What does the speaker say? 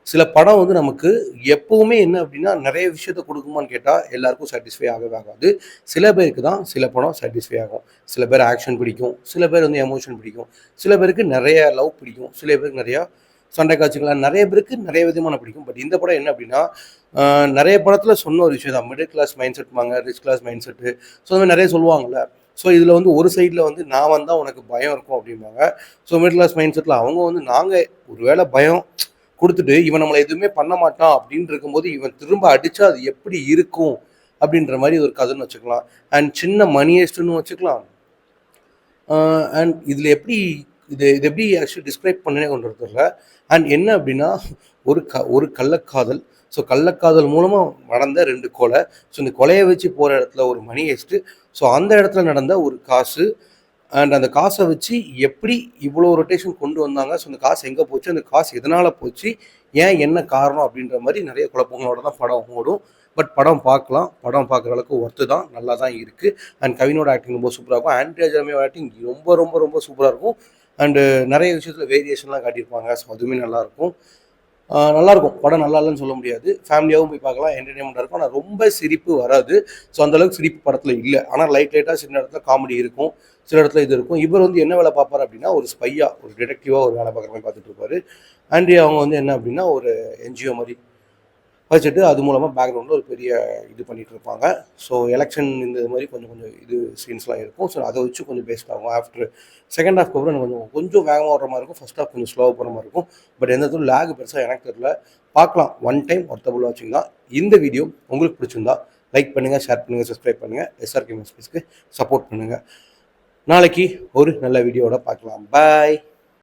சில படம் வந்து நமக்கு எப்பவுமே என்ன அப்படின்னா நிறைய விஷயத்த கொடுக்குமான்னு கேட்டால் எல்லாருக்கும் சாட்டிஸ்ஃபை ஆகவே ஆகாது. சில பேருக்கு தான் சில படம் சாட்டிஸ்ஃபை ஆகும். சில பேர் ஆக்ஷன் பிடிக்கும், சில பேர் வந்து எமோஷன் பிடிக்கும், சில பேருக்கு நிறைய லவ் பிடிக்கும், சில பேருக்கு நிறையா சண்டை காட்சிகள்லாம் நிறைய பேருக்கு நிறைய விதமான பிடிக்கும். பட் இந்த படம் என்ன அப்படின்னா நிறைய படத்தில் சொன்ன ஒரு விஷயம் தான், மிடில் கிளாஸ் மைண்ட் செட்பாங்க, rich class mindset. So அந்த மாதிரி நிறைய சொல்லுவாங்கள்ல. ஸோ இதில் வந்து ஒரு சைடில் வந்து நான் வந்தால் உனக்கு பயம் இருக்கும் அப்படிம்பாங்க. ஸோ மிடில் கிளாஸ் மைண்ட் செட்டில் அவங்க வந்து நாங்கள் ஒரு வேளை பயம் கொடுத்துட்டு இவன் நம்மளை எதுவுமே பண்ண மாட்டான் அப்படின்னு இருக்கும்போது இவன் திரும்ப அடித்தா அது எப்படி இருக்கும் அப்படின்ற மாதிரி ஒரு கதைன்னு வச்சுக்கலாம். அண்ட் சின்ன மணியஸ்ட்னு வச்சுக்கலாம். அண்ட் இதில் எப்படி இது எப்படி ஆக்சுவலி டிஸ்கிரைப் பண்ணனே கொண்டு வரதில்ல. அண்ட் என்ன அப்படின்னா ஒரு கள்ளக்காதல். ஸோ கள்ளக்காதல் மூலமாக நடந்த 2 கொலை. ஸோ இந்த கொலையை வச்சு போகிற இடத்துல ஒரு மணி ஹெஸ்ட்டு. ஸோ அந்த இடத்துல நடந்த ஒரு காசு. அண்ட் அந்த காசை வச்சு எப்படி இவ்வளோ ரொட்டேஷன் கொண்டு வந்தாங்க. ஸோ அந்த காசு எங்கே போச்சு, அந்த காசு எதனால் போச்சு, ஏன் என்ன காரணம் அப்படின்ற மாதிரி நிறைய குழப்பங்களோட தான் படம் ஓடும். பட் படம் பார்க்கலாம். படம் பார்க்குற அளவுக்கு ஒர்த்து தான், நல்லா தான் இருக்குது. அண்ட் கவினோட ஆக்டிங் ரொம்ப சூப்பராக இருக்கும். ஆண்ட்ரியா ஜெரமியோட ஆக்டிங் ரொம்ப ரொம்ப ரொம்ப சூப்பராக இருக்கும். அண்டு நிறைய விஷயத்தில் வேரியேஷன்லாம் காட்டியிருப்பாங்க. ஸோ அதுவுமே நல்லாயிருக்கும். நல்லாயிருக்கும். படம் நல்லா இல்லைன்னு சொல்ல முடியாது. ஃபேமிலியாகவும் போய் பார்க்கலாம், என்டர்டெயின்மெண்ட்டாக இருக்கும். ஆனால் ரொம்ப சிரிப்பு வராது. ஸோ அந்தளவுக்கு சிரிப்பு படத்தில் இல்லை. ஆனால் லைட்டாக சின்ன இடத்துல காமெடி இருக்கும், சில இடத்துல இது இருக்கும். இவர் வந்து என்ன வேலை பார்ப்பார் அப்படின்னா ஒரு ஸ்பையாக, ஒரு டிடெக்டிவாக ஒரு வேலை பார்க்குற மாதிரி பார்த்துட்டு இருப்பார். ஆண்ட்ரியா அவங்க வந்து என்ன அப்படின்னா ஒரு என்ஜிஓ மாதிரி வச்சுட்டு அது மூலமாக பேக்ரவுண்டில் ஒரு பெரிய இது பண்ணிகிட்டு இருப்பாங்க. ஸோ எலெக்ஷன் இந்த மாதிரி கொஞ்சம் இது சீன்ஸ்லாம் இருக்கும். ஸோ அதை வச்சு கொஞ்சம் பேஸ்ட் ஆகும். ஆஃப்டர் செகண்ட் ஹாஃப்க்கு அப்புறம் கொஞ்சம் வேகமாக ஓடுற மாதிரி இருக்கும். ஃபஸ்ட் ஹாஃப் கொஞ்சம் ஸ்லோவாக போகிற மாதிரி இருக்கும். பட் எந்த இடத்துல லேக் பெருசாக எனக்கு தெரியல. பார்க்கலாம், ஒன் டைம் ஒர்த்தபுள் வாட்சிங் தான். இந்த வீடியோ உங்களுக்கு பிடிச்சிருந்தா லைக் பண்ணுங்கள், ஷேர் பண்ணுங்கள், சப்ஸ்கிரைப் பண்ணுங்கள். SRK Movies சப்போர்ட் பண்ணுங்கள். நாளைக்கு ஒரு நல்ல வீடியோவோட பார்க்கலாம். பாய்.